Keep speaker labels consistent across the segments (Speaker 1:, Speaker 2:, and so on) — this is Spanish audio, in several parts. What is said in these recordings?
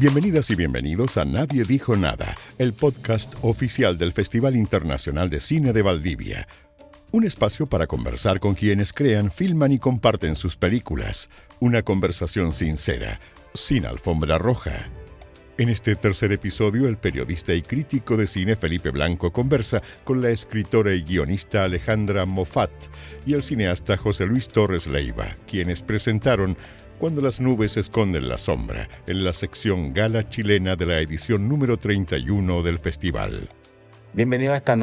Speaker 1: Bienvenidas y bienvenidos a Nadie Dijo Nada, el podcast oficial del Festival Internacional de Cine de Valdivia. Un espacio para conversar con quienes crean, filman y comparten sus películas. Una conversación sincera, sin alfombra roja. En este tercer episodio, el periodista y crítico de cine Felipe Blanco conversa con la escritora y guionista Alejandra Moffat y el cineasta José Luis Torres Leiva, quienes presentaron Cuando las nubes esconden la sombra, en la sección Gala Chilena de la edición número 31 del festival.
Speaker 2: Bienvenido a este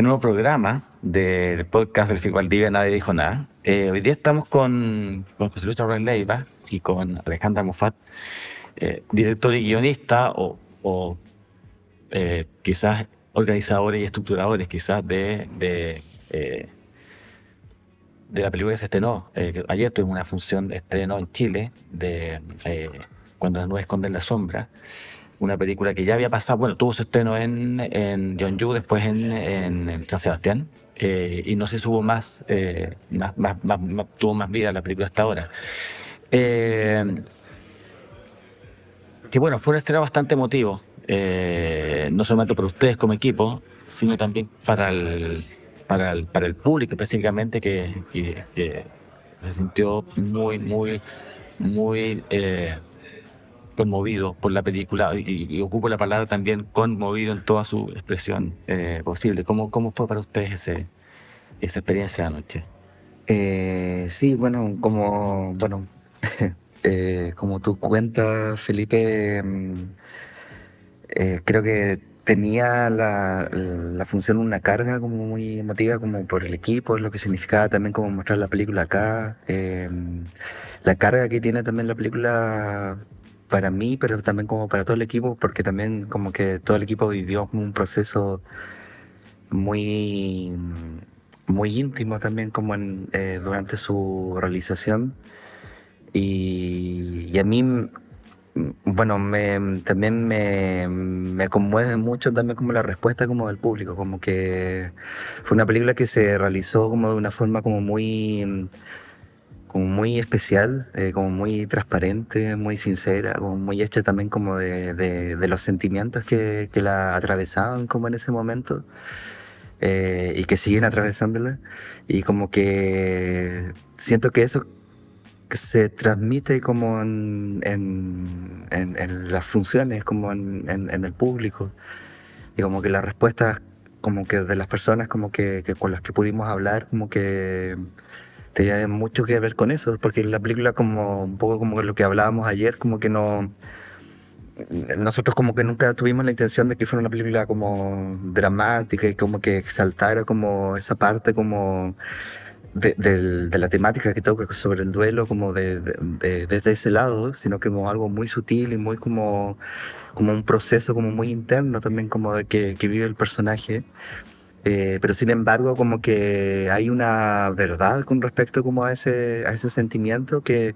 Speaker 2: nuevo programa del podcast del Festival Valdivia Nadie Dijo Nada. Hoy día estamos con José Luis Torres Leiva y con Alejandra Moffat, director y guionista o quizás organizadores y estructuradores quizás de la película que se estrenó. Ayer tuvimos una función de estreno en Chile de Cuando las nubes esconden la sombra, una película que ya había pasado, bueno, tuvo su estreno en Jeonju, después en San Sebastián, y no sé si hubo tuvo más vida la película hasta ahora. Que bueno, fue un estreno bastante emotivo, no solamente para ustedes como equipo, sino también para el público específicamente que se sintió muy conmovido por la película y ocupo la palabra también conmovido en toda su expresión posible. ¿Cómo fue para ustedes esa experiencia de anoche?
Speaker 3: Sí, bueno, como tú cuentas, Felipe, creo que tenía la función una carga como muy emotiva como por el equipo, lo que significaba también como mostrar la película acá, la carga que tiene también la película para mí, pero también como para todo el equipo, porque también como que todo el equipo vivió como un proceso muy, muy íntimo también como durante su realización. Y a mí, bueno, también me conmueve mucho también como la respuesta como del público, como que fue una película que se realizó como de una forma como muy especial, como muy transparente, muy sincera, como muy hecha también como de los sentimientos que la atravesaban como en ese momento. Y que siguen atravesándola, y como que siento que eso que se transmite como en las funciones, como en el público, y como que las respuestas como que de las personas como que con las que pudimos hablar como que tenía mucho que ver con eso, porque la película como un poco como lo que hablábamos ayer, como que no, nosotros como que nunca tuvimos la intención de que fuera una película como dramática y como que exaltara como esa parte como de la temática que toca sobre el duelo como desde ese lado, sino que como algo muy sutil y muy como un proceso como muy interno también como de que vive el personaje. Pero sin embargo como que hay una verdad con respecto como a ese sentimiento que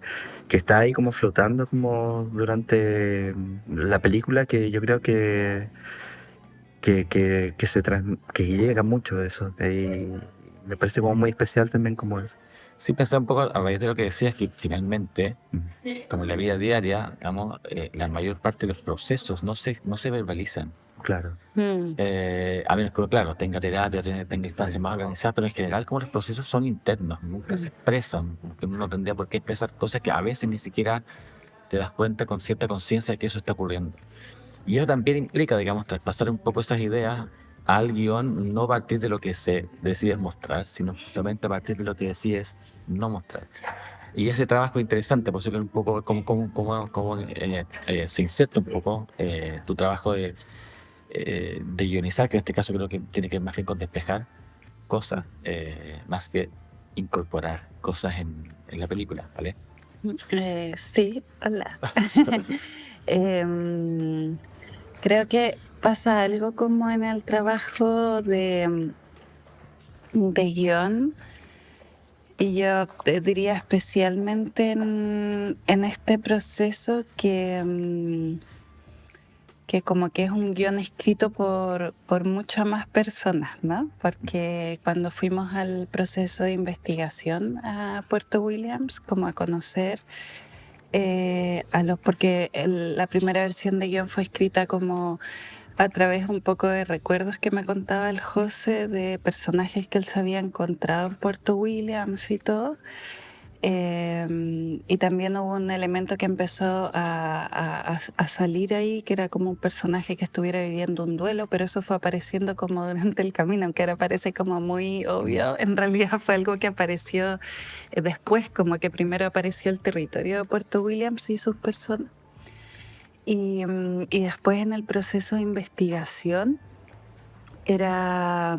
Speaker 3: está ahí como flotando como durante la película, que yo creo que llega mucho de eso, y me parece como muy especial también como eso.
Speaker 2: Sí, pensé un poco a raíz de lo que decías, que finalmente, como en la vida diaria, digamos, la mayor parte de los procesos no se verbalizan.
Speaker 3: Claro.
Speaker 2: A menos que, claro, tenga terapia, tenga instancias más organizadas, pero en general como los procesos son internos, nunca se expresan, como que uno no tendría por qué expresar cosas que a veces ni siquiera te das cuenta con cierta conciencia de que eso está ocurriendo. Y eso también implica, digamos, traspasar un poco esas ideas al guión, no a partir de lo que se decide mostrar, sino justamente a partir de lo que decides no mostrar. Y ese trabajo es interesante, por eso que un poco cómo se inserta un poco tu trabajo de guionizar, que en este caso creo que tiene que ver más bien con despejar cosas, más que incorporar cosas en la película, ¿vale?
Speaker 4: Sí, hola. Creo que pasa algo como en el trabajo de guión, y yo te diría especialmente en este proceso que como que es un guión escrito por muchas más personas, ¿no? Porque cuando fuimos al proceso de investigación a Puerto Williams, como a conocer porque la primera versión de guión fue escrita como a través un poco de recuerdos que me contaba el José de personajes que él se había encontrado en Puerto Williams y todo. Y también hubo un elemento que empezó a salir ahí, que era como un personaje que estuviera viviendo un duelo, pero eso fue apareciendo como durante el camino, aunque ahora parece como muy obvio. En realidad fue algo que apareció después, como que primero apareció el territorio de Puerto Williams y sus personas. Y después en el proceso de investigación era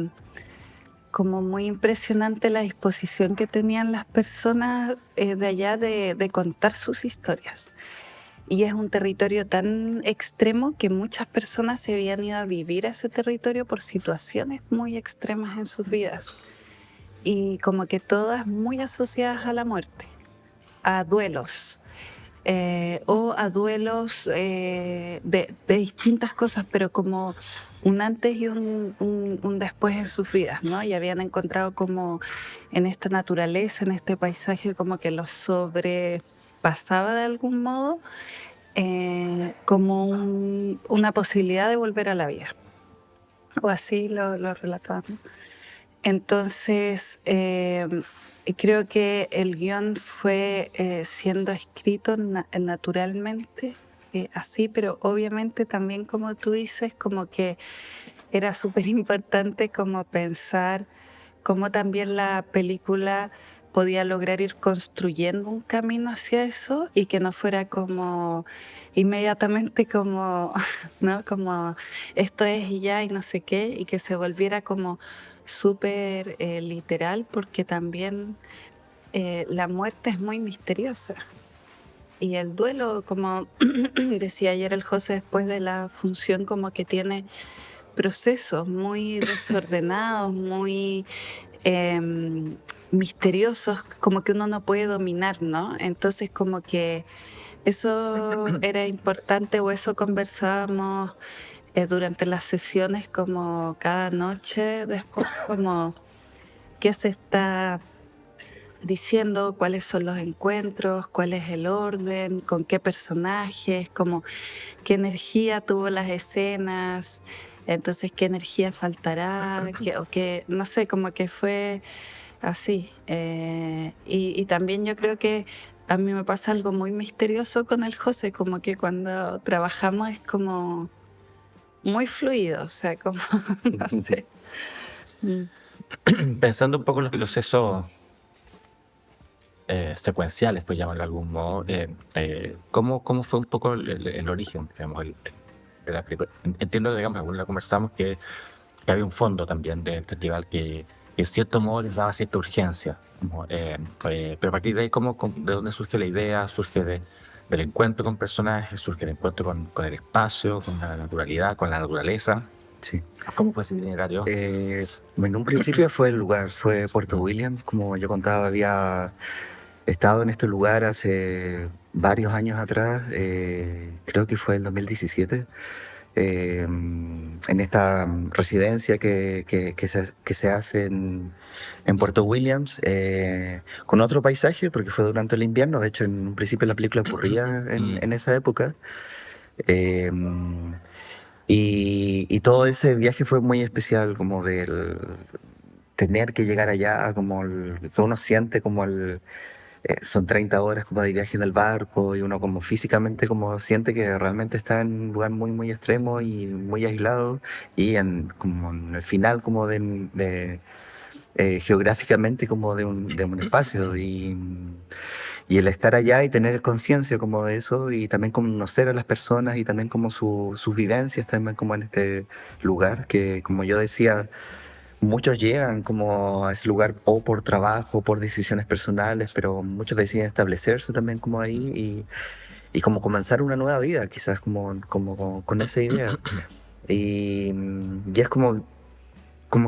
Speaker 4: como muy impresionante la disposición que tenían las personas de allá de contar sus historias. Y es un territorio tan extremo que muchas personas se habían ido a vivir a ese territorio por situaciones muy extremas en sus vidas. Y como que todas muy asociadas a la muerte, a duelos. O a duelos de distintas cosas, pero como un antes y un después en sus vidas, ¿no? Y habían encontrado como en esta naturaleza, en este paisaje, como que los sobrepasaba de algún modo, como una posibilidad de volver a la vida. O así lo relataban. Entonces, creo que el guión fue siendo escrito naturalmente, así, pero obviamente también, como tú dices, como que era súper importante como pensar cómo también la película podía lograr ir construyendo un camino hacia eso y que no fuera como inmediatamente como, ¿no? Como esto es y ya y no sé qué, y que se volviera como súper literal, porque también la muerte es muy misteriosa. Y el duelo, como decía ayer el José, después de la función, como que tiene procesos muy desordenados, muy misteriosos, como que uno no puede dominar, ¿no? Entonces como que eso era importante, o eso conversábamos durante las sesiones, como cada noche, después como qué se está diciendo, cuáles son los encuentros, cuál es el orden, con qué personajes, como qué energía tuvo las escenas, entonces qué energía faltará, o que, no sé, como que fue así. Y también yo creo que a mí me pasa algo muy misterioso con el José, como que cuando trabajamos es como muy fluido, o sea, como, no sé.
Speaker 2: Pensando un poco en los procesos secuenciales, pues llamarlo de algún modo, ¿cómo fue un poco el origen, digamos, de la película? Entiendo, digamos, alguna vez conversamos que había un fondo también del festival que en cierto modo les daba cierta urgencia, pero a partir de ahí, ¿de dónde surge la idea? ¿Surge del encuentro con personajes? ¿Surge el encuentro con el espacio, con la naturalidad, con la naturaleza?
Speaker 3: Sí.
Speaker 2: ¿Cómo fue ese itinerario?
Speaker 3: En un principio fue el lugar, fue Puerto Williams, como yo contaba, había estado en este lugar hace varios años atrás, creo que fue el 2017, en esta residencia que se hace en Puerto Williams, con otro paisaje, porque fue durante el invierno. De hecho, en un principio la película ocurría en esa época. Eh, y todo ese viaje fue muy especial, como del tener que llegar allá, como que uno siente como son 30 horas como de viaje en el barco, y uno como físicamente como siente que realmente está en un lugar muy muy extremo y muy aislado, y como en el final como geográficamente como de un espacio, y el estar allá y tener conciencia como de eso, y también conocer a las personas y también como sus vivencias también como en este lugar, que como yo decía, muchos llegan como a ese lugar o por trabajo o por decisiones personales, pero muchos deciden establecerse también como ahí, y como comenzar una nueva vida, quizás como con esa idea. Y es como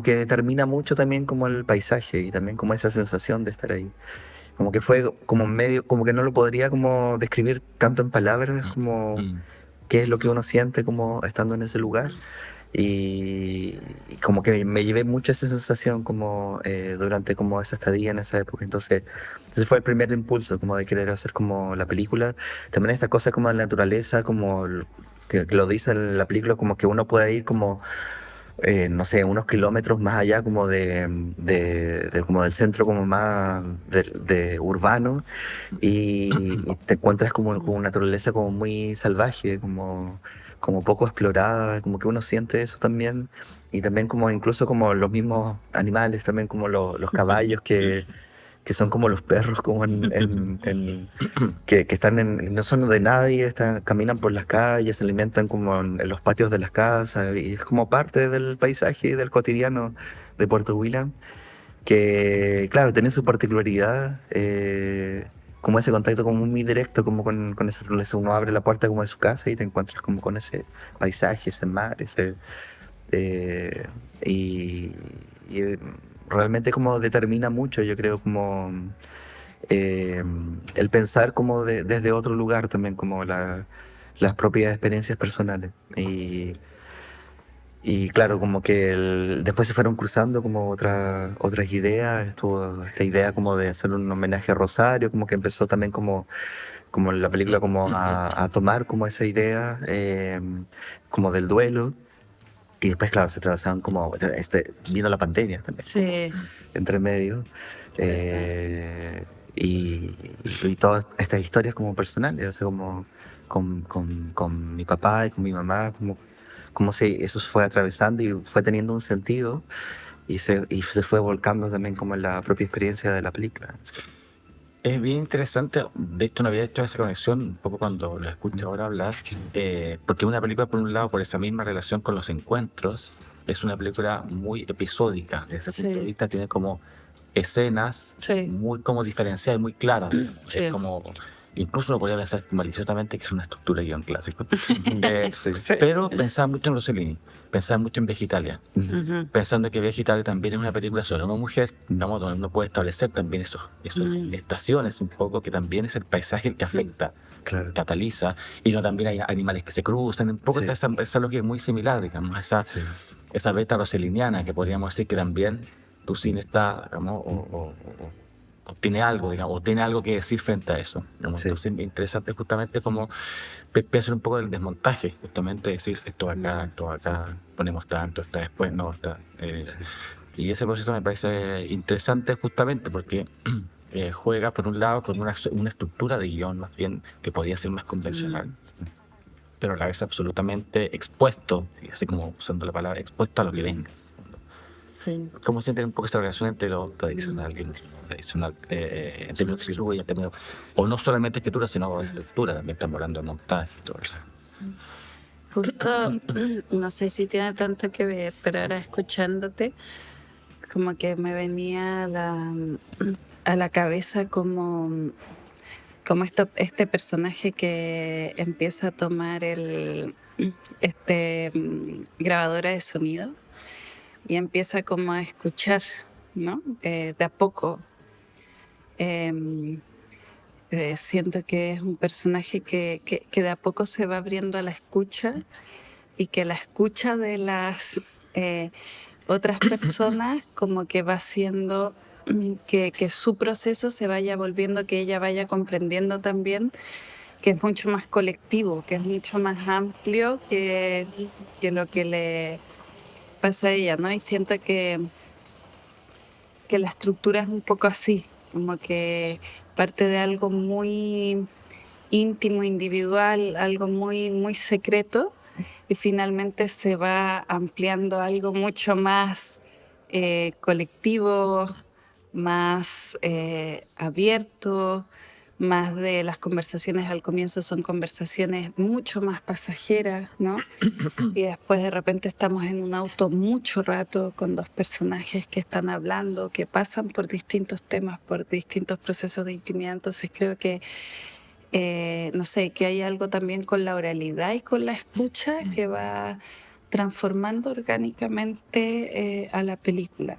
Speaker 3: que determina mucho también como el paisaje y también como esa sensación de estar ahí. Como que fue como medio, como que no lo podría como describir tanto en palabras como qué es lo que uno siente como estando en ese lugar. y como que me llevé mucho esa sensación como durante como esa estadía en esa época. Entonces fue el primer impulso como de querer hacer como la película. También esta cosa como de la naturaleza, como que lo dice en la película, como que uno puede ir como no sé, unos kilómetros más allá como como del centro como más de urbano y te encuentras como con una naturaleza como muy salvaje, como poco explorada, como que uno siente eso también y también como incluso como los mismos animales, también como los caballos que son como los perros como que están no son de nadie, caminan por las calles, se alimentan como en los patios de las casas, y es como parte del paisaje y del cotidiano de Puerto William, que claro, tiene su particularidad, como ese contacto como muy directo como con esa naturaleza. Uno abre la puerta como de su casa y te encuentras como con ese paisaje, ese mar, eh, y, y realmente como determina mucho, yo creo, como eh, el pensar como desde otro lugar también, como las propias experiencias personales. Y claro, como que después se fueron cruzando como otras ideas, estuvo esta idea como de hacer un homenaje a Rosario, como que empezó también como la película como a tomar como esa idea como del duelo. Y después, claro, se atravesaron como, vino la pandemia también,
Speaker 4: Sí,
Speaker 3: entre medio. eh, y todas estas historias como personales, o sea, como con mi papá y con mi mamá, como si eso se fue atravesando y fue teniendo un sentido y se fue volcando también como en la propia experiencia de la película. Sí.
Speaker 2: Es bien interesante, de hecho no había hecho esa conexión un poco cuando lo escucho ahora hablar, porque una película por un lado, por esa misma relación con los encuentros, es una película muy episódica, desde ese punto de
Speaker 4: sí,
Speaker 2: vista tiene como escenas
Speaker 4: sí,
Speaker 2: muy como diferenciadas, muy claras, digamos.
Speaker 4: sí.
Speaker 2: Es como, incluso uno podría pensar maliciosamente que es una estructura de guión clásico.
Speaker 3: Sí.
Speaker 2: Pero pensaba mucho en Rossellini, pensaba mucho en Vegetalia,
Speaker 4: Ujú.
Speaker 2: pensando que Vegetalia también es una película sobre una mujer, digamos, donde uno puede establecer también esos estaciones un poco, que también es el paisaje el que afecta,
Speaker 3: Claro.
Speaker 2: cataliza, y no también hay animales que se cruzan, un poco
Speaker 3: Sí.
Speaker 2: esa lo que es muy similar, digamos,
Speaker 3: Sí.
Speaker 2: esa beta rosselliniana que podríamos decir que también tu cine está, digamos, o tiene algo, digamos, o tiene algo que decir frente a eso, digamos.
Speaker 3: Sí.
Speaker 2: Entonces, interesante justamente como pensar un poco del desmontaje, justamente decir esto acá, ponemos tanto, está después, no, está. Y ese proceso me parece interesante justamente porque juega por un lado con una estructura de guión más bien que podría ser más convencional, pero a la vez absolutamente expuesto, y así como usando la palabra, expuesto a lo que venga.
Speaker 4: Sí.
Speaker 2: ¿Cómo sienten un poco esa relación entre lo tradicional y lo tradicional en términos de escritura y en términos, o no solamente escritura, sino de estructura, también estamos hablando de montaje y todo eso?
Speaker 4: Justo, no sé si tiene tanto que ver, pero ahora escuchándote, como que me venía a la cabeza como este personaje que empieza a tomar grabadora de sonido y empieza como a escuchar, ¿no? De a poco. Em, Siento que es un personaje que de a poco se va abriendo a la escucha y que la escucha de las otras personas como que va haciendo que su proceso se vaya volviendo, que ella vaya comprendiendo también que es mucho más colectivo, que es mucho más amplio que lo que le pasa a ella, ¿no? Y siento que la estructura es un poco así, como que parte de algo muy íntimo, individual, algo muy, muy secreto, y finalmente se va ampliando a algo mucho más colectivo, más abierto, más de las conversaciones al comienzo son conversaciones mucho más pasajeras, ¿no? Y después de repente estamos en un auto mucho rato con dos personajes que están hablando, que pasan por distintos temas, por distintos procesos de intimidad. Entonces creo que, no sé, que hay algo también con la oralidad y con la escucha que va transformando orgánicamente a la película.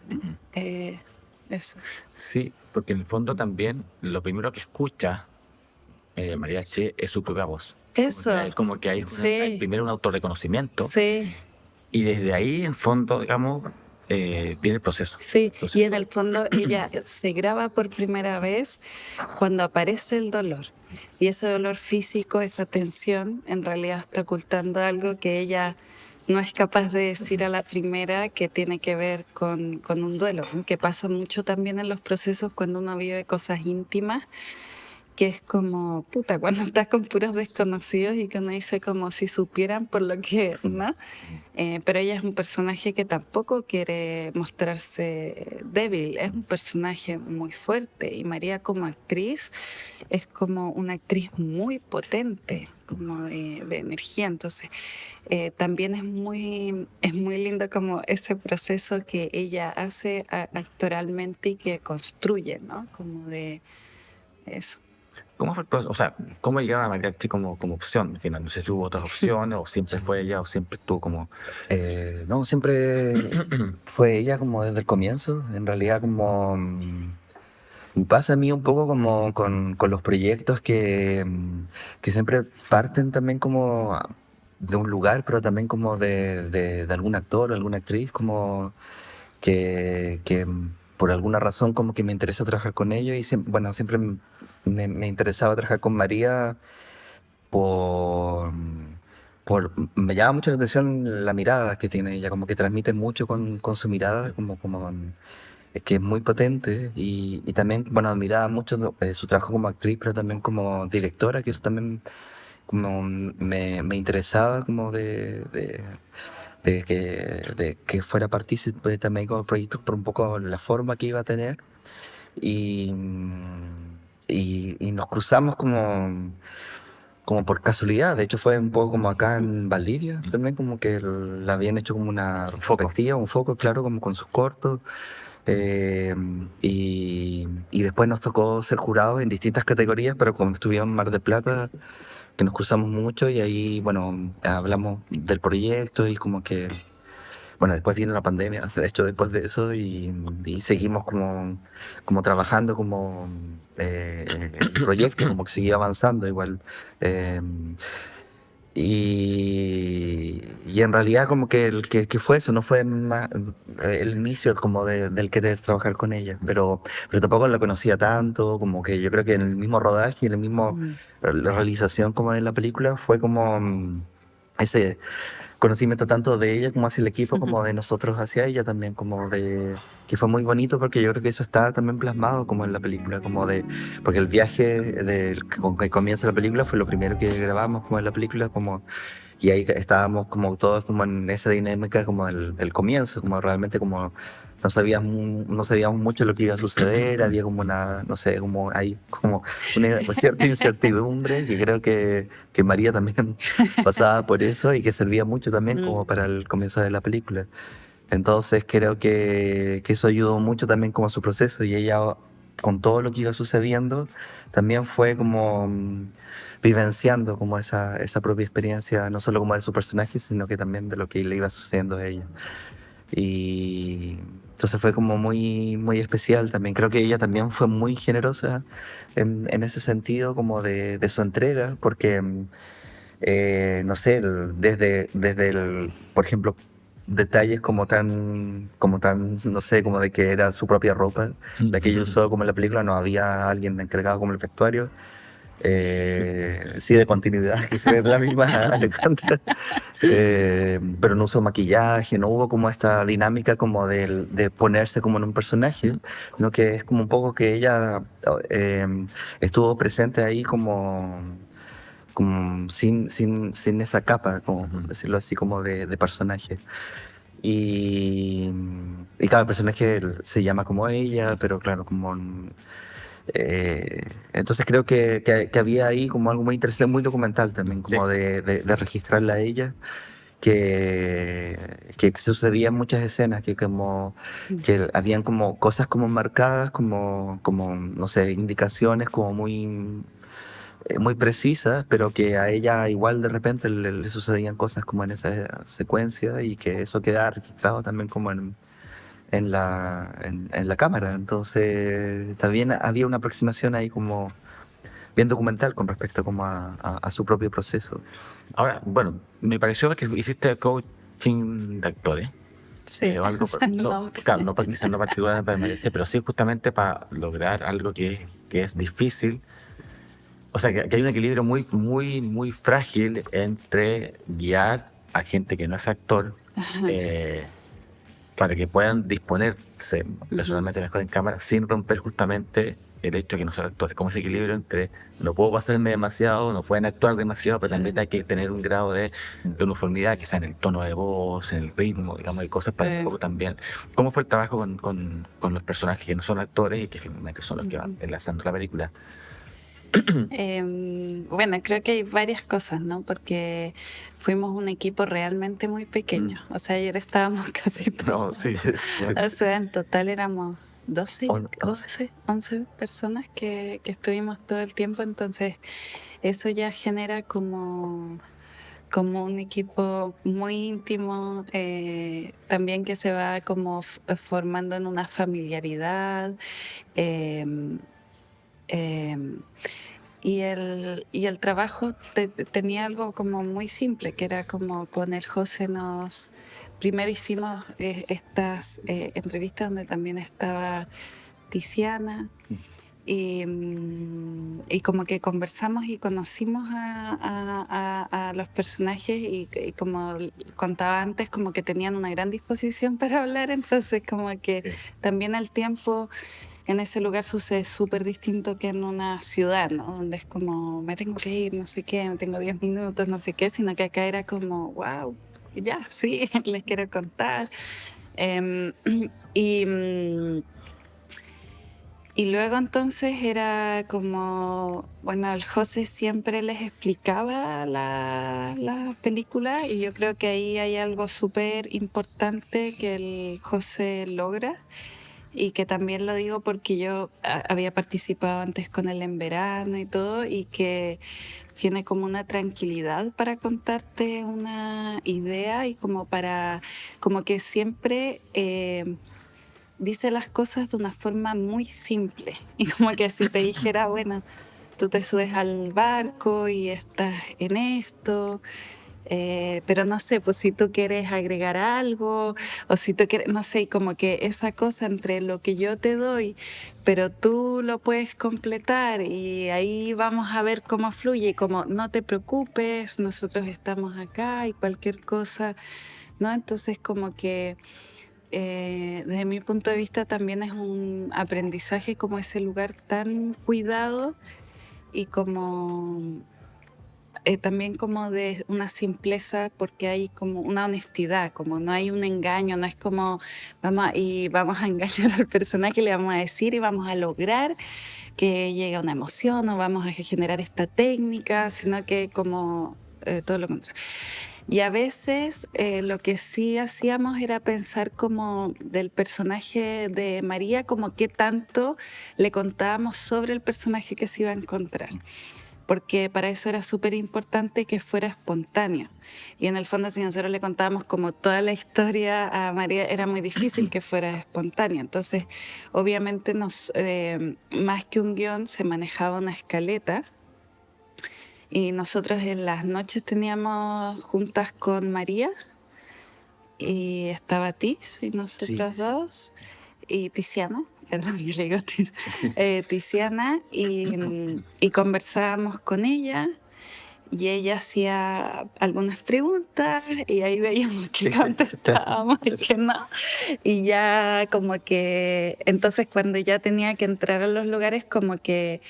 Speaker 4: Eso.
Speaker 2: Sí, porque en el fondo también lo primero que escucha María Che es su propia voz.
Speaker 4: Eso.
Speaker 2: Como que hay
Speaker 4: Sí.
Speaker 2: primero un autorreconocimiento
Speaker 4: Sí.
Speaker 2: Y desde ahí, en fondo, digamos, viene el proceso.
Speaker 4: Sí,
Speaker 2: Entonces,
Speaker 4: y en el fondo ella se graba por primera vez cuando aparece el dolor. Y ese dolor físico, esa tensión, en realidad está ocultando algo que ella no es capaz de decir a la primera, que tiene que ver con un duelo, ¿no? Que pasa mucho también en los procesos cuando uno vive cosas íntimas, que es como, puta, cuando estás con puros desconocidos y que uno dice como si supieran por lo que, ¿no? Pero ella es un personaje que tampoco quiere mostrarse débil, es un personaje muy fuerte, y María como actriz es como una actriz muy potente, como de energía. Entonces también es muy lindo como ese proceso que ella hace actoralmente y que construye, ¿no? Como de eso.
Speaker 2: ¿cómo fue el proceso? O sea, ¿cómo llegaron a mariachi como opción? Al final, no sé si hubo otras opciones, o siempre fue ella, o siempre estuvo como...
Speaker 3: No, siempre fue ella como desde el comienzo. En realidad como me pasa a mí un poco como con los proyectos que siempre parten también como de un lugar, pero también como de algún actor o alguna actriz, como que por alguna razón como que me interesa trabajar con ellos y bueno, siempre me interesaba trabajar con María por, me llama mucho la atención la mirada que tiene ella, como que transmite mucho con su mirada, es que es muy potente y también, bueno, admiraba mucho su trabajo como actriz, pero también como directora, que eso también como me interesaba como de que fuera partícipe también con el proyecto por un poco la forma que iba a tener y, y nos cruzamos como por casualidad. De hecho fue un poco como acá en Valdivia también, como que la habían hecho como una
Speaker 2: foco.
Speaker 3: perspectiva, un foco, claro, como con sus cortos. Y después nos tocó ser jurados en distintas categorías, pero como estuvimos en Mar del Plata, que nos cruzamos mucho y ahí, bueno, hablamos del proyecto y como que, bueno, después vino la pandemia, de hecho, después de eso y seguimos como trabajando como el proyecto, como que seguía avanzando igual. Eh, y en realidad como que fue eso, no fue el inicio como del querer trabajar con ella, pero tampoco la conocía tanto, como que yo creo que en el mismo rodaje, en el mismo la realización como de la película fue como ese conocimiento tanto de ella como hacia el equipo, como de nosotros hacia ella también, como de que fue muy bonito porque yo creo que eso está también plasmado como en la película, como de porque el viaje con que comienza la película fue lo primero que grabamos como en la película, como y ahí estábamos como todos como en esa dinámica como el comienzo, como realmente como no sabíamos mucho lo que iba a suceder, había como una, no sé, como hay como una cierta incertidumbre que creo que María también pasaba por eso y que servía mucho también como para el comienzo de la película. Entonces creo que eso ayudó mucho también como a su proceso y ella con todo lo que iba sucediendo también fue como vivenciando como esa propia experiencia, no solo como de su personaje, sino que también de lo que le iba sucediendo a ella. Y entonces fue como muy, muy especial también. Creo que ella también fue muy generosa en ese sentido, como de su entrega, porque, no sé, desde por ejemplo, detalles como tan, no sé, como de que era su propia ropa, la que ella usó como en la película, no había alguien encargado como el vestuario. Sí, de continuidad, que fue la misma Alejandra. Pero no usó maquillaje, no hubo como esta dinámica como de ponerse como en un personaje, sino que es como un poco que ella eh, estuvo presente ahí como sin esa capa, como por decirlo así, como de personaje. Y cada personaje se llama como ella, pero claro, entonces creo que había ahí como algo muy interesante, muy documental también, como de registrarla a ella, que sucedían muchas escenas, que habían como cosas como marcadas, como no sé, indicaciones como muy precisas, pero que a ella igual de repente le sucedían cosas como en esa secuencia y que eso queda registrado también como en la cámara. Entonces también había una aproximación ahí como bien documental con respecto como a su propio proceso.
Speaker 2: Ahora, bueno, me pareció que hiciste coach fin de actores.
Speaker 4: Sí.
Speaker 2: O algo, no, claro, no para quizás no particularmente, pero sí justamente para lograr algo que es difícil. O sea, que hay un equilibrio muy, muy, muy frágil entre guiar a gente que no es actor para que puedan disponerse personalmente mejor en cámara sin romper justamente el hecho de que no son actores. Como ese equilibrio entre no puedo pasarme demasiado, no pueden actuar demasiado, pero también hay que tener un grado de uniformidad, quizá en el tono de voz, en el ritmo, digamos, hay cosas para un poco también. ¿Cómo fue el trabajo con los personajes que no son actores y que finalmente son los que van enlazando la película?
Speaker 4: Bueno, creo que hay varias cosas, ¿no? Porque fuimos un equipo realmente muy pequeño. O sea, ayer estábamos casi
Speaker 2: No,
Speaker 4: todos.
Speaker 2: sí.
Speaker 4: O sea, en total éramos 12,
Speaker 3: 11.
Speaker 4: 11 personas que estuvimos todo el tiempo. Entonces, eso ya genera como un equipo muy íntimo, también que se va como formando en una familiaridad. em, em, y el trabajo tenía algo como muy simple, que era como con el José primero hicimos estas entrevistas donde también estaba Tiziana y como que conversamos y conocimos a los personajes y como contaba antes, como que tenían una gran disposición para hablar, entonces como que también el tiempo en ese lugar sucede súper distinto que en una ciudad, ¿no? Donde es como, me tengo que ir, no sé qué, me tengo 10 minutos, no sé qué, sino que acá era como, wow, ya, sí, les quiero contar. Em, y, mm, y luego entonces era como, bueno, el José siempre les explicaba la película y yo creo que ahí hay algo súper importante que el José logra. Y que también lo digo porque yo había participado antes con él en verano y todo, y que tiene como una tranquilidad para contarte una idea y como que siempre dice las cosas de una forma muy simple. Y como que si te dijera, bueno, tú te subes al barco y estás en esto. Pero no sé, pues si tú quieres agregar algo o si tú quieres, no sé, y como que esa cosa entre lo que yo te doy, pero tú lo puedes completar y ahí vamos a ver cómo fluye y como no te preocupes, nosotros estamos acá y cualquier cosa, ¿no? Entonces como que desde mi punto de vista también es un aprendizaje como ese lugar tan cuidado y como también como de una simpleza porque hay como una honestidad, como no hay un engaño, no es como vamos a engañar al personaje, le vamos a decir y vamos a lograr que llegue una emoción o vamos a generar esta técnica, sino que como todo lo contrario. Y a veces lo que sí hacíamos era pensar como del personaje de María, como qué tanto le contábamos sobre el personaje que se iba a encontrar, porque para eso era súper importante que fuera espontáneo. Y en el fondo, si nosotros le contábamos como toda la historia a María, era muy difícil que fuera espontánea. Entonces, obviamente, más que un guión, se manejaba una escaleta. Y nosotros en las noches teníamos juntas con María, y estaba Tiz y nosotros dos, y Tiziana. Perdón, yo le digo Tiziana, y conversábamos con ella y ella hacía algunas preguntas y ahí veíamos que contestábamos y que no. Y ya como que, entonces cuando ya tenía que entrar a los lugares, como que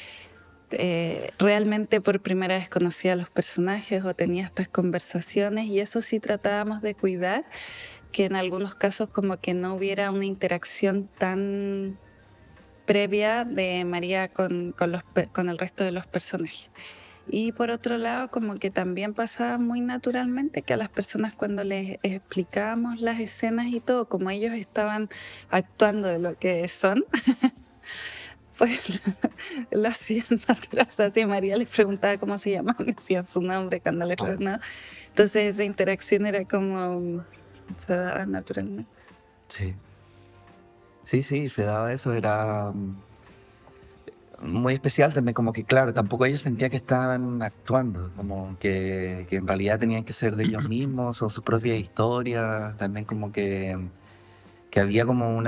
Speaker 4: realmente por primera vez conocía a los personajes o tenía estas conversaciones, y eso sí tratábamos de cuidar, que en algunos casos como que no hubiera una interacción tan previa de María con el resto de los personajes. Y por otro lado, como que también pasaba muy naturalmente que a las personas cuando les explicábamos las escenas y todo, como ellos estaban actuando de lo que son, pues lo hacían natural. O sea, si María les preguntaba cómo se llamaban, decían su nombre cuando les preguntaban. Entonces esa interacción era como, se daba naturalmente.
Speaker 3: Sí. Sí, se daba eso, era... muy especial también, como que claro, tampoco ellos sentían que estaban actuando, como que en realidad tenían que ser de ellos mismos o su propia historia, también como que había como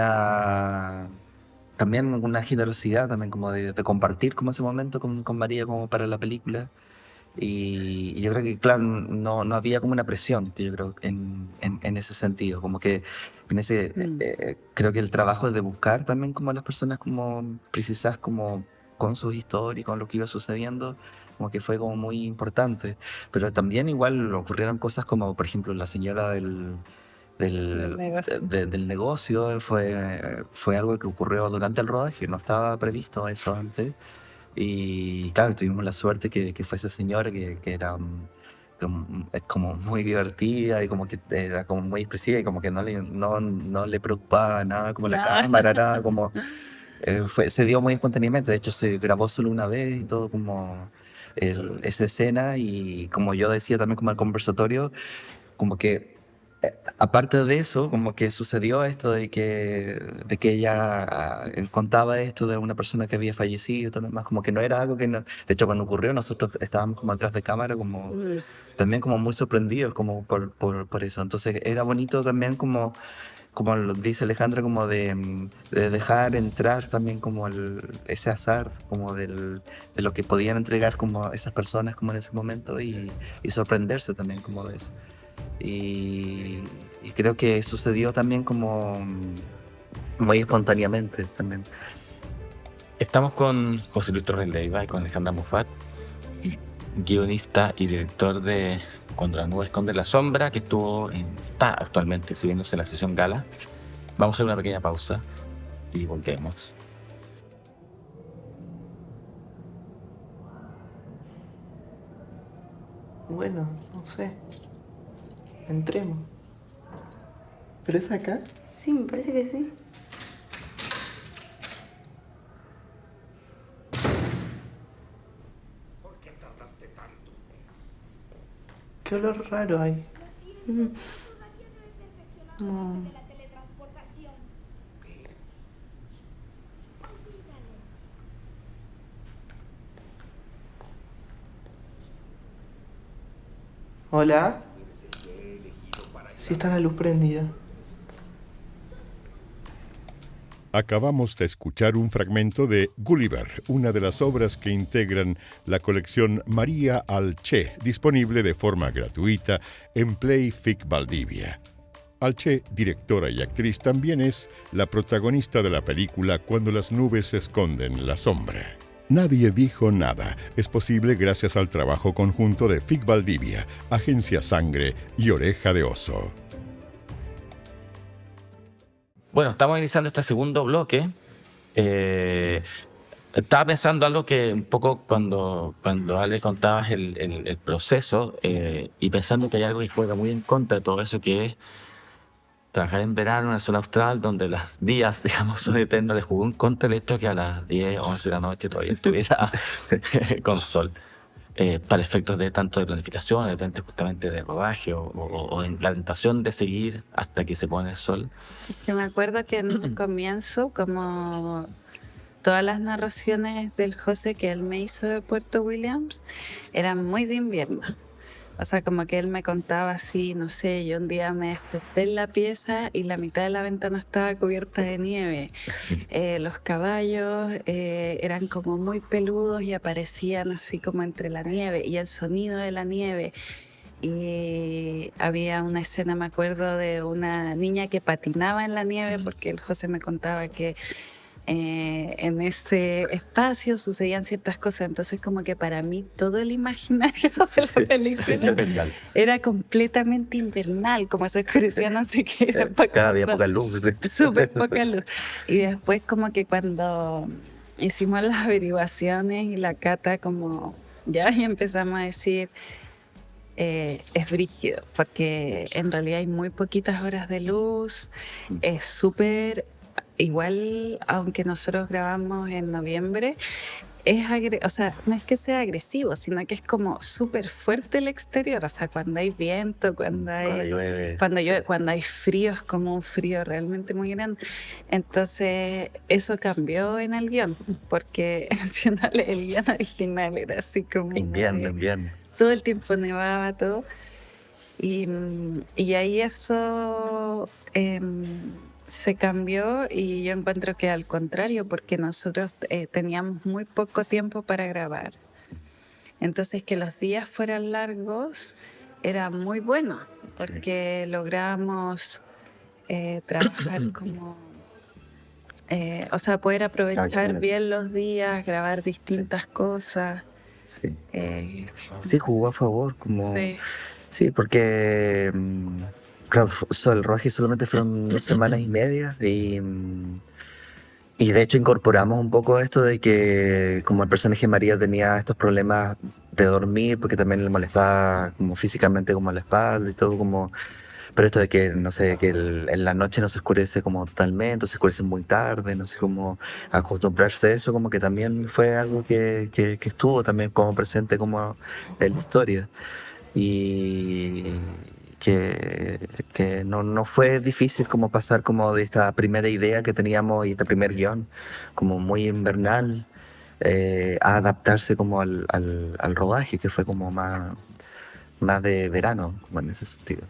Speaker 3: también una generosidad también como de compartir como ese momento con María como para la película. Y yo creo que, claro, no había como una presión, yo creo, en ese sentido, como que en ese, creo que el trabajo de buscar también como a las personas como precisas como con sus historias, con lo que iba sucediendo, como que fue como muy importante. Pero también igual ocurrieron cosas como, por ejemplo, la señora
Speaker 4: Del negocio.
Speaker 3: del negocio, fue algo que ocurrió durante el rodaje, no estaba previsto eso antes. Y claro, tuvimos la suerte que fue esa señora que era como muy divertida y como que era como muy expresiva y como que no le preocupaba nada como la
Speaker 4: Nada.
Speaker 3: cámara, nada como... se dio muy espontáneamente, de hecho se grabó solo una vez y todo como esa escena y como yo decía también como el conversatorio, como que aparte de eso, como que sucedió esto de que ella contaba esto de una persona que había fallecido y todo lo demás, como que no era algo que no... De hecho, cuando ocurrió, nosotros estábamos como atrás de cámara, como también como muy sorprendidos como por eso. Entonces era bonito también como lo dice Alejandra, como de dejar entrar también como ese azar, como de lo que podían entregar como esas personas como en ese momento y sorprenderse también como de eso. Y creo que sucedió también como muy espontáneamente también.
Speaker 2: Estamos con José Luis Torres Leiva y con Alejandra Muffat, guionista y director de Cuando la nube esconde la sombra, que está actualmente subiéndose en la sesión gala. Vamos a hacer una pequeña pausa y volvemos.
Speaker 5: Bueno, no sé. Entremos. ¿Pero es acá?
Speaker 6: Sí, me parece que sí.
Speaker 5: Qué olor raro hay.
Speaker 6: No.
Speaker 5: Hola. Sí está la luz prendida.
Speaker 1: Acabamos de escuchar un fragmento de Gulliver, una de las obras que integran la colección María Alché, disponible de forma gratuita en Playfic Valdivia. Alché, directora y actriz, también es la protagonista de la película Cuando las nubes esconden la sombra. Nadie dijo nada. Es posible gracias al trabajo conjunto de FIC Valdivia, Agencia Sangre y Oreja de Oso.
Speaker 2: Bueno, estamos iniciando este segundo bloque. Estaba pensando algo que un poco cuando Ale contabas el proceso y pensando que hay algo que juega muy en contra de todo eso, que es trabajar en verano en la zona austral donde los días, digamos, son eternos. Le jugó en contra el hecho que a las 10, 11 de la noche todavía estuviera con sol. Para efectos de tanto de planificación, de repente justamente de rodaje o en la tentación de seguir hasta que se pone el sol.
Speaker 4: Que me acuerdo que en un comienzo, como todas las narraciones del José que él me hizo de Puerto Williams, eran muy de invierno. O sea, como que él me contaba así, no sé, yo un día me desperté en la pieza y la mitad de la ventana estaba cubierta de nieve. Los caballos eran como muy peludos y aparecían así como entre la nieve y el sonido de la nieve. Y había una escena, me acuerdo, de una niña que patinaba en la nieve porque el José me contaba que en ese espacio sucedían ciertas cosas, entonces como que para mí todo el imaginario de la película era completamente invernal, como se oscurecía no sé qué.
Speaker 3: Cada día poca luz.
Speaker 4: Súper poca luz. Y después como que cuando hicimos las averiguaciones y la cata como ya y empezamos a decir es brígido, porque en realidad hay muy poquitas horas de luz, es súper... Igual, aunque nosotros grabamos en noviembre, o sea, no es que sea agresivo, sino que es como súper fuerte el exterior. O sea, cuando hay viento, cuando
Speaker 3: llueve.
Speaker 4: cuando hay frío, es como un frío realmente muy grande. Entonces, eso cambió en el guión, porque siendo el guión original era así como
Speaker 3: Invierno.
Speaker 4: todo el tiempo nevaba todo. Y ahí eso se cambió, y yo encuentro que al contrario, porque nosotros teníamos muy poco tiempo para grabar. Entonces, que los días fueran largos era muy bueno, porque logramos trabajar como... o sea, poder aprovechar
Speaker 3: claro.
Speaker 4: bien los días, grabar distintas cosas.
Speaker 3: Sí.
Speaker 4: eh,
Speaker 3: Sí, jugó a favor, como...
Speaker 4: sí.
Speaker 3: Sí, porque claro, el rodaje solamente fueron 2 semanas y media y de hecho incorporamos un poco esto de que como el personaje de María tenía estos problemas de dormir porque también le molestaba como físicamente como la espalda y todo como... Pero esto de que, no sé, que en la noche no se oscurece como totalmente, o se oscurece muy tarde, no sé cómo acostumbrarse a eso, como que también fue algo que estuvo también como presente como en la historia. Y que no fue difícil como pasar como de esta primera idea que teníamos y este primer guión, como muy invernal, a adaptarse como al rodaje, que fue como más de verano, como en ese sentido.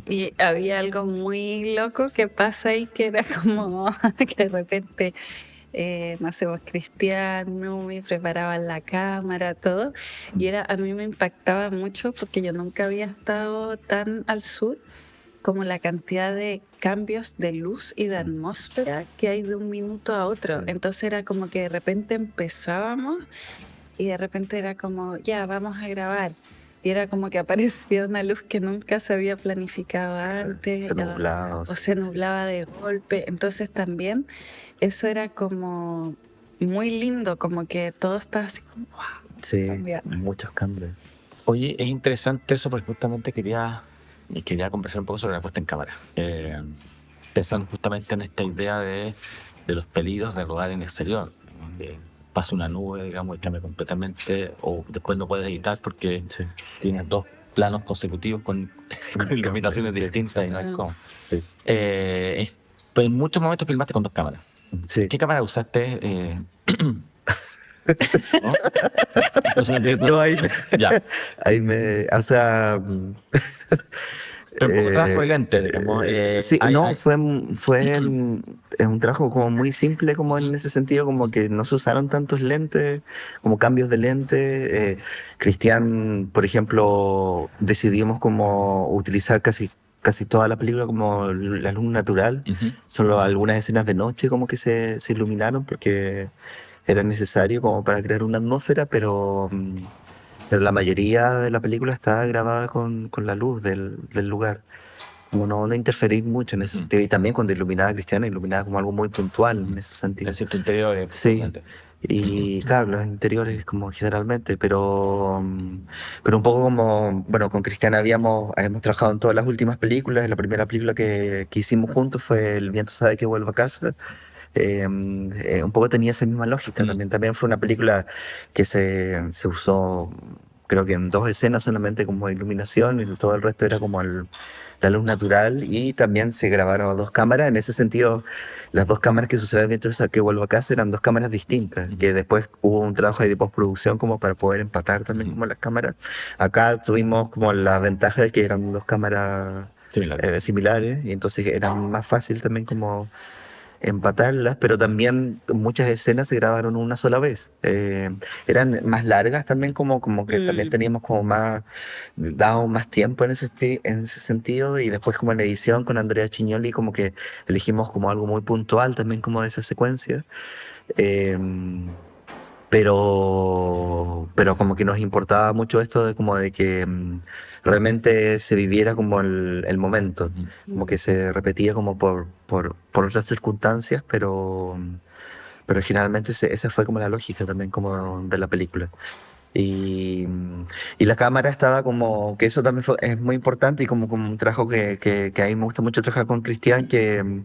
Speaker 4: Y había algo muy loco que pasa ahí, que era como que de repente, no sé, vos, Cristiano, me preparaban la cámara, todo, y a mí me impactaba mucho porque yo nunca había estado tan al sur, como la cantidad de cambios de luz y de atmósfera que hay de un minuto a otro.
Speaker 3: Sí.
Speaker 4: Entonces era como que de repente empezábamos y de repente era como, ya, vamos a grabar. Y era como que aparecía una luz que nunca se había planificado antes,
Speaker 3: Se nublaba,
Speaker 4: o
Speaker 3: sí,
Speaker 4: se nublaba de golpe. Entonces también eso era como muy lindo, como que todo estaba así como, wow,
Speaker 3: sí,
Speaker 4: cambiando.
Speaker 3: muchos cambios.
Speaker 2: Oye, es interesante eso porque justamente quería conversar un poco sobre la puesta en cámara. Pensando justamente en esta idea de los peligros de rodar en exterior. Donde pasa una nube, digamos, y cambia completamente, o después no puedes editar porque
Speaker 3: Sí.
Speaker 2: tienes 2 planos consecutivos con iluminaciones distintas y no es como.
Speaker 3: Sí.
Speaker 2: Pues en muchos momentos filmaste con 2 cámaras.
Speaker 3: Sí.
Speaker 2: ¿Qué cámara usaste? ¿No?
Speaker 3: No, ahí,
Speaker 2: Ya.
Speaker 3: o sea,
Speaker 2: Pero un poco trabajo
Speaker 3: eh,
Speaker 2: elegante, digamos.
Speaker 3: sí, no, es un trabajo como muy simple como en ese sentido, como que no se usaron tantos lentes, como cambios de lente. Cristian, por ejemplo, decidimos como utilizar casi toda la película como la luz natural.
Speaker 2: Ujú.
Speaker 3: Solo algunas escenas de noche como que se iluminaron porque era necesario como para crear una atmósfera, pero la mayoría de la película está grabada con la luz del lugar. Como no interferir mucho en ese sentido. Y también cuando iluminaba a Cristiana, iluminaba como algo muy puntual en ese sentido.
Speaker 2: El cierto interior.
Speaker 3: Sí. Y claro, los interiores como generalmente, pero un poco como, bueno, con Cristiana hemos trabajado en todas las últimas películas. La primera película que hicimos juntos fue El viento sabe que vuelvo a casa. Un poco tenía esa misma lógica. También fue una película que se usó, creo que en 2 escenas solamente como iluminación, y todo el resto era como la luz natural, y también se grabaron a 2 cámaras. En ese sentido, las 2 cámaras que suceden dentro de esa que vuelvo a casa eran 2 cámaras distintas, que después hubo un trabajo ahí de postproducción como para poder empatar también como las cámaras. Acá tuvimos como la ventaja de que eran 2 cámaras similares, y entonces era más fácil también como empatarlas, pero también muchas escenas se grabaron una sola vez. Eran más largas también, como que también teníamos como dado más tiempo en ese sentido, y después como en la edición con Andrea Chignoli como que elegimos como algo muy puntual también como de esa secuencia. Eh, pero como que nos importaba mucho esto de como de que realmente se viviera como el momento, como que se repetía como por otras circunstancias, pero generalmente esa fue como la lógica también como de la película. Y la cámara estaba como, que eso también es muy importante, y como un trabajo que a mí me gusta mucho trabajar con Cristian, que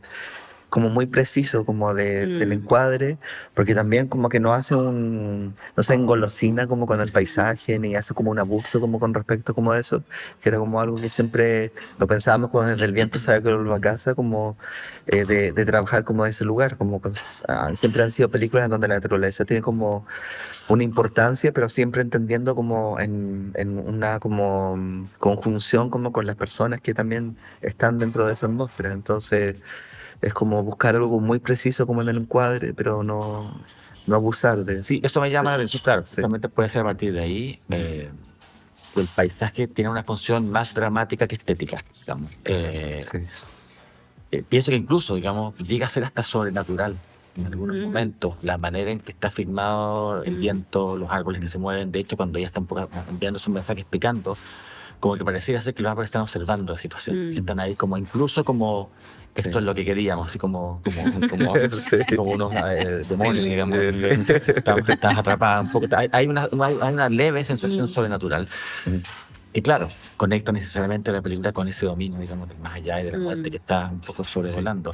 Speaker 3: como muy preciso como del encuadre, porque también como que no hace no se engolosina como con el paisaje, ni hace como un abuso como con respecto como a eso, que era como algo que siempre lo pensábamos como desde El viento sabe que vuelvo a casa, como de trabajar como de ese lugar, como que, siempre han sido películas donde la naturaleza tiene como una importancia, pero siempre entendiendo como en una como conjunción como con las personas que también están dentro de esa atmósfera. Entonces es como buscar algo muy preciso como en el encuadre, pero no abusar de eso.
Speaker 2: Sí, esto me llama la atención, claro,
Speaker 3: Sí.
Speaker 2: justamente puede ser a partir de ahí. El paisaje tiene una función más dramática que estética, digamos.
Speaker 3: Sí.
Speaker 2: Pienso que incluso, digamos, llega a ser hasta sobrenatural en algunos momentos. La manera en que está filmado el viento, los árboles que se mueven. De hecho, cuando ella está un poco enviando su mensaje explicando, como que pareciera ser que los árboles están observando la situación. Y están ahí como, incluso como, esto
Speaker 3: Sí.
Speaker 2: es lo que queríamos, así como
Speaker 3: Sí.
Speaker 2: como unos demonios, digamos. Estás atrapada un poco. Hay una leve sensación sobrenatural. Y claro, conecta necesariamente la película con ese dominio, digamos, del más allá y de la muerte que está un poco sobrevolando.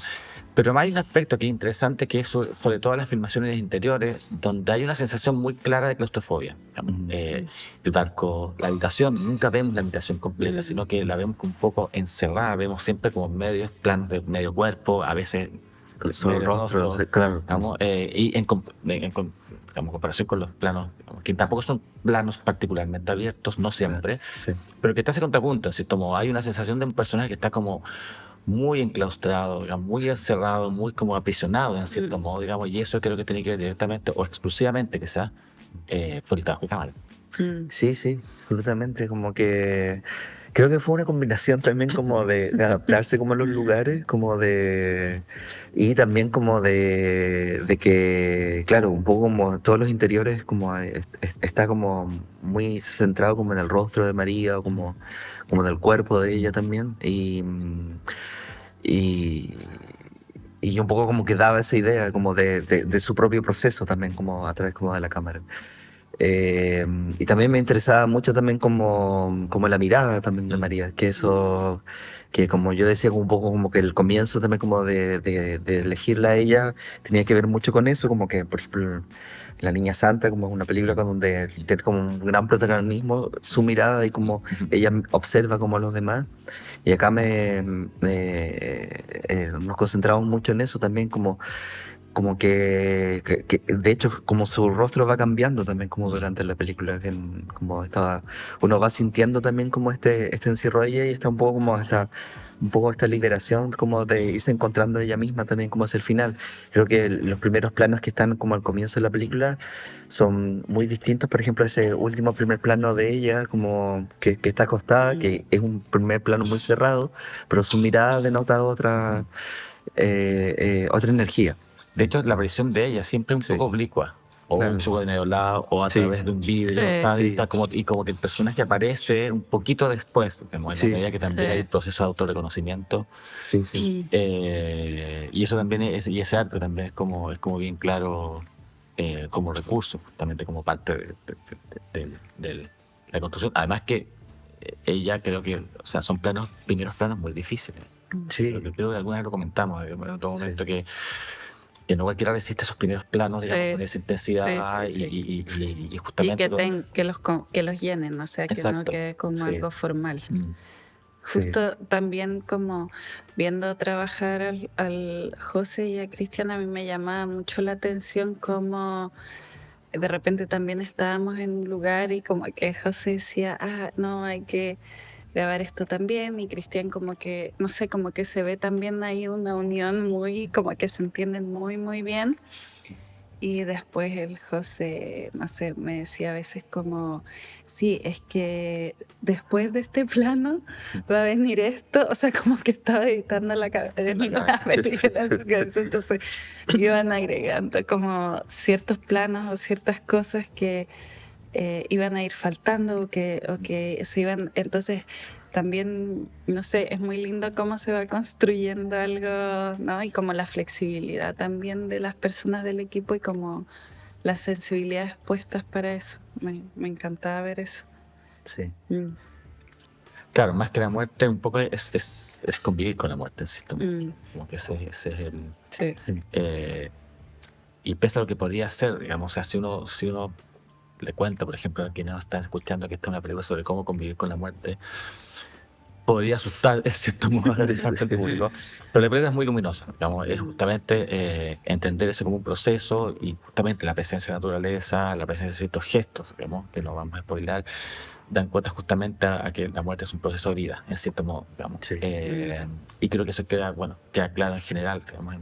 Speaker 2: Pero hay un aspecto que es interesante, que es sobre todo las filmaciones interiores, donde hay una sensación muy clara de claustrofobia. Digamos. El barco, la habitación, nunca vemos la habitación completa, sino que la vemos un poco encerrada, vemos siempre como medios planos de medio cuerpo, a veces
Speaker 3: Sobre el
Speaker 2: medio
Speaker 3: rostro, claro.
Speaker 2: digamos, y digamos, comparación con los planos, digamos, que tampoco son planos particularmente abiertos, no siempre,
Speaker 3: Sí.
Speaker 2: pero que te hace contrapunto, así como hay una sensación de un personaje que está como muy enclaustrado, digamos, muy encerrado, muy como aprisionado en cierto modo, digamos, y eso creo que tiene que ver directamente o exclusivamente quizás por el trabajo de cámara.
Speaker 3: Sí, sí, absolutamente, como que creo que fue una combinación también como de adaptarse como a los lugares, como y también como de que, claro, un poco como todos los interiores como está como muy centrado como en el rostro de María o como en el cuerpo de ella también y, y un poco como que daba esa idea como de su propio proceso también como a través como de la cámara. Y también me interesaba mucho también como la mirada también de María, que eso, que como yo decía un poco como que el comienzo también como de elegirla a ella tenía que ver mucho con eso, como que por ejemplo La Niña Santa como es una película donde tiene como un gran protagonismo su mirada y como ella observa como a los demás. Y acá nos concentramos mucho en eso también como que, de hecho como su rostro va cambiando también como durante la película como uno va sintiendo también como este encierro de ella y está un poco esta liberación como de irse encontrando ella misma también como hacia el final. Creo que los primeros planos que están como al comienzo de la película son muy distintos, por ejemplo ese último primer plano de ella como que está acostada, que es un primer plano muy cerrado, pero su mirada denota otra energía.
Speaker 2: De hecho, la aparición de ella siempre es un poco oblicua, o
Speaker 3: Claro.
Speaker 2: un poco de medio lado, o a
Speaker 3: Sí.
Speaker 2: través de un vidrio,
Speaker 4: Sí.
Speaker 2: está
Speaker 3: Sí.
Speaker 2: y como que el personaje aparece un poquito después, digamos, en
Speaker 3: Sí.
Speaker 2: la medida que también
Speaker 4: Sí.
Speaker 2: hay proceso de autorreconocimiento.
Speaker 3: Sí, sí.
Speaker 2: Y eso también y ese arte también es como bien claro como recurso, justamente como parte de la construcción. Además que ella creo que, o sea, son primeros planos muy difíciles.
Speaker 3: Sí.
Speaker 2: Creo que alguna vez lo comentamos en otro momento que no cualquiera resiste esos primeros planos, digamos,
Speaker 4: Sí.
Speaker 2: con esa intensidad
Speaker 4: Sí, sí, sí.
Speaker 2: y
Speaker 4: Y
Speaker 2: justamente...
Speaker 4: que los llenen, o sea, que no
Speaker 2: Exacto.
Speaker 4: quede como
Speaker 3: Sí.
Speaker 4: algo formal.
Speaker 2: Mm.
Speaker 4: Justo también como viendo trabajar al José y a Cristian, a mí me llamaba mucho la atención como de repente también estábamos en un lugar y como que José decía, no, hay que grabar esto también, y Cristian como que, no sé, como que se ve también ahí una unión muy, como que se entienden muy, muy bien. Y después el José, no sé, me decía a veces como, sí, es que después de este plano va a venir esto, o sea, como que estaba editando la película, entonces iban agregando como ciertos planos o ciertas cosas que iban a ir faltando o que se iban, entonces también, no sé, es muy lindo cómo se va construyendo algo, ¿no? Y como la flexibilidad también de las personas del equipo y como las sensibilidades puestas para eso. Me encantaba ver eso.
Speaker 3: Sí.
Speaker 2: Claro, más que la muerte, un poco es convivir con la muerte, en cierto modo.
Speaker 4: Mm,
Speaker 2: Como que ese es el...
Speaker 4: sí.
Speaker 2: Y pese a lo que podría ser, digamos, o sea, si uno le cuenta, por ejemplo, a quienes nos están escuchando que esta es una película sobre cómo convivir con la muerte, podría asustar, en cierto modo, a la parte del público. Pero la película es muy luminosa, digamos, es justamente entender eso como un proceso y justamente la presencia de la naturaleza, la presencia de ciertos gestos, digamos, que no vamos a spoiler, dan cuenta justamente a que la muerte es un proceso de vida, en cierto modo, digamos.
Speaker 3: Sí.
Speaker 2: Y creo que eso queda claro en general, digamos,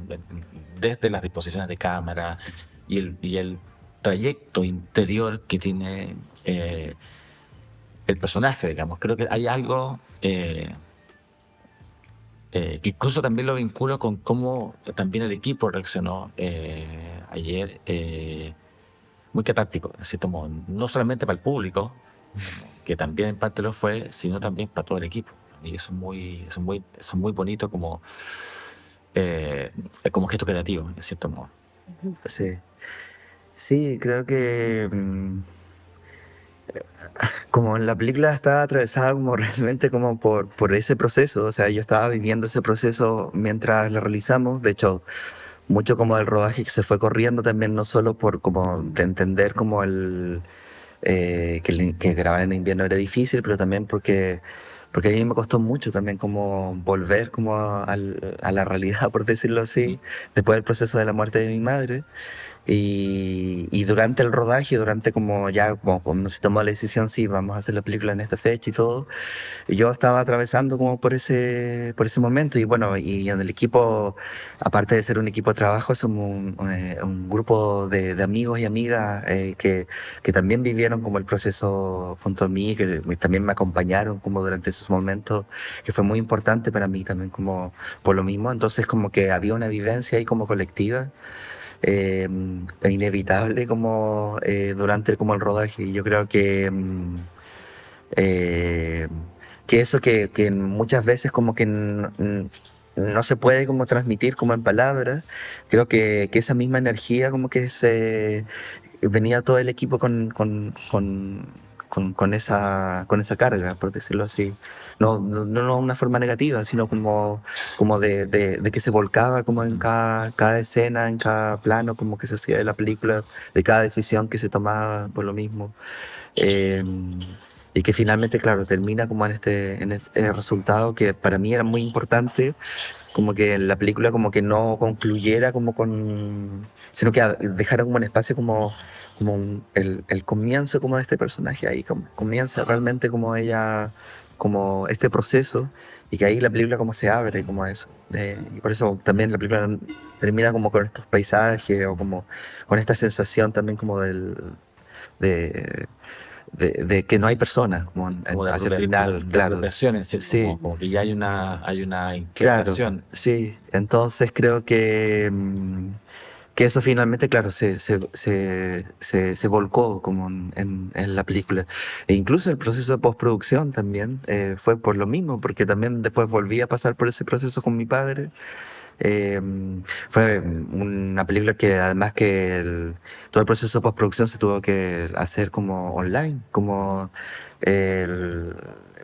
Speaker 2: desde las disposiciones de cámara y el trayecto interior que tiene el personaje, digamos. Creo que hay algo que incluso también lo vinculo con cómo también el equipo reaccionó ayer, muy catártico, en cierto modo, no solamente para el público, que también en parte lo fue, sino también para todo el equipo. Y eso es muy bonito como gesto creativo, en cierto modo.
Speaker 3: Sí. Sí, creo que como en la película estaba atravesada como realmente como por ese proceso, o sea, yo estaba viviendo ese proceso mientras lo realizamos, de hecho, mucho como del rodaje que se fue corriendo también, no solo por como de entender como que grabar en invierno era difícil, pero también porque a mí me costó mucho también como volver como a la realidad, por decirlo así, después del proceso de la muerte de mi madre. Y durante el rodaje, durante como ya, como cuando se tomó la decisión, sí, vamos a hacer la película en esta fecha y todo, y yo estaba atravesando como por ese momento. Y bueno, y en el equipo, aparte de ser un equipo de trabajo, somos un grupo de amigos y amigas que también vivieron como el proceso junto a mí, que también me acompañaron como durante esos momentos, que fue muy importante para mí también como por lo mismo. Entonces como que había una vivencia ahí como colectiva inevitable como durante como el rodaje. Y yo creo eh, que eso que muchas veces como que no se puede como transmitir como en palabras, creo que esa misma energía como que se venía todo el equipo con esa carga, por decirlo así. No de una forma negativa, sino como de que se volcaba como en cada escena, en cada plano, como que se hacía de la película, de cada decisión que se tomaba por lo mismo. Eh, y que finalmente, claro, termina como en este resultado que para mí era muy importante, como que la película como que no concluyera como sino que dejara como un espacio como el comienzo como de este personaje ahí, como comienza realmente como ella, como este proceso, y que ahí la película como se abre como eso. Y por eso también la película termina como con estos paisajes o como con esta sensación también como de, de que no hay personas como
Speaker 2: Como de
Speaker 3: hacia el final, claro.
Speaker 2: represión, en cierto
Speaker 3: Sí.
Speaker 2: modo, como que ya hay una
Speaker 3: Claro,
Speaker 2: inquietación.
Speaker 3: sí. Entonces creo que eso finalmente, claro, se volcó como en la película. E incluso el proceso de postproducción también fue por lo mismo, porque también después volví a pasar por ese proceso con mi padre. Eh, Fue una película que además que todo el proceso de postproducción se tuvo que hacer como online, como el,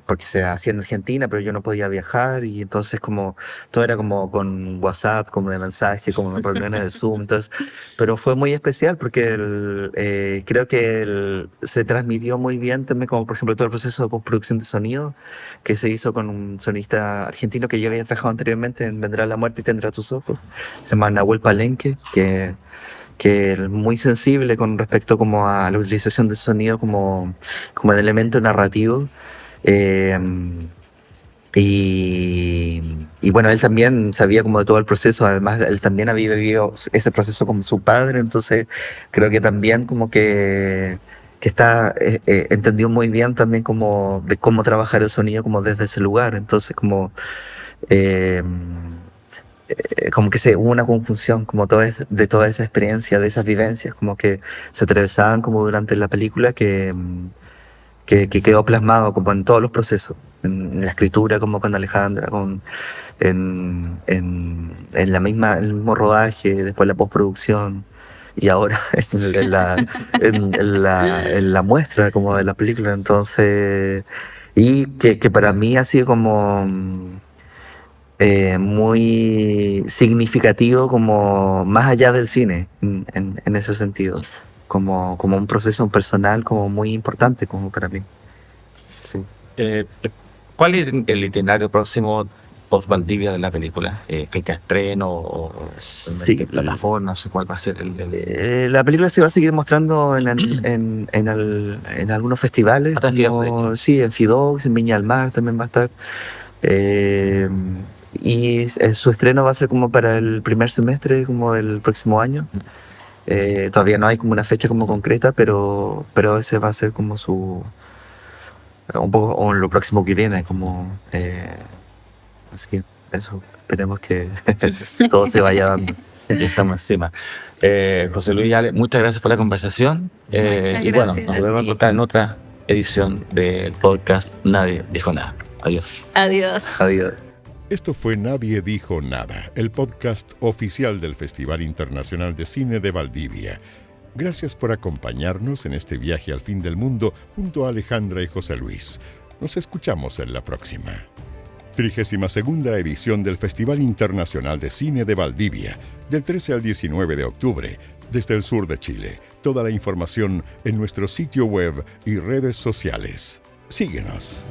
Speaker 3: porque se hacía en Argentina, pero yo no podía viajar y entonces como todo era como con WhatsApp, como de mensaje, como en reuniones de Zoom, entonces, pero fue muy especial porque creo que se transmitió muy bien también, como por ejemplo todo el proceso de postproducción de sonido que se hizo con un sonista argentino que yo había trabajado anteriormente en Vendrá la muerte y tendrá tus ojos, se llama Nahuel Palenque, que es muy sensible con respecto como a la utilización del sonido como de elemento narrativo. Eh, y bueno, él también sabía como de todo el proceso, además él también había vivido ese proceso con su padre, entonces creo que también como que entendió muy bien también como de cómo trabajar el sonido como desde ese lugar, entonces eh, como que hubo una confusión como de toda esa experiencia, de esas vivencias, como que se atravesaban como durante la película que quedó plasmado como en todos los procesos, en la escritura como con Alejandra, en el mismo rodaje, después la postproducción, y ahora en la muestra como de la película. Entonces, y que para mí ha sido como muy significativo, como más allá del cine, en ese sentido, como un proceso personal como muy importante como para mí. Sí.
Speaker 2: ¿Cuál es el itinerario próximo post Valdivia de la película? ¿Qué estreno o
Speaker 3: Sí.
Speaker 2: en qué plataforma? No sé cuál va a ser
Speaker 3: La película se va a seguir mostrando en algunos festivales,
Speaker 2: Hasta en Fidox, de
Speaker 3: como,
Speaker 2: hecho.
Speaker 3: sí, en Fidox, en Viña del Mar también va a estar. Eh, y su estreno va a ser como para el primer semestre como del próximo año. Todavía no hay como una fecha como concreta, pero ese va a ser como un poco, o lo próximo que viene, como, así que eso, esperemos que todo se vaya dando.
Speaker 2: Estamos encima. José Luis, Ale, muchas gracias por la conversación.
Speaker 4: Muchas
Speaker 2: Y bueno,
Speaker 4: gracias
Speaker 2: nos
Speaker 4: a
Speaker 2: volvemos a
Speaker 4: ti.
Speaker 2: encontrar en otra edición del podcast Nadie Dijo Nada. Adiós.
Speaker 4: Adiós.
Speaker 3: Adiós.
Speaker 1: Esto fue Nadie Dijo Nada, el podcast oficial del Festival Internacional de Cine de Valdivia. Gracias por acompañarnos en este viaje al fin del mundo junto a Alejandra y José Luis. Nos escuchamos en la próxima. 32ª edición del Festival Internacional de Cine de Valdivia, del 13 al 19 de octubre, desde el sur de Chile. Toda la información en nuestro sitio web y redes sociales. Síguenos.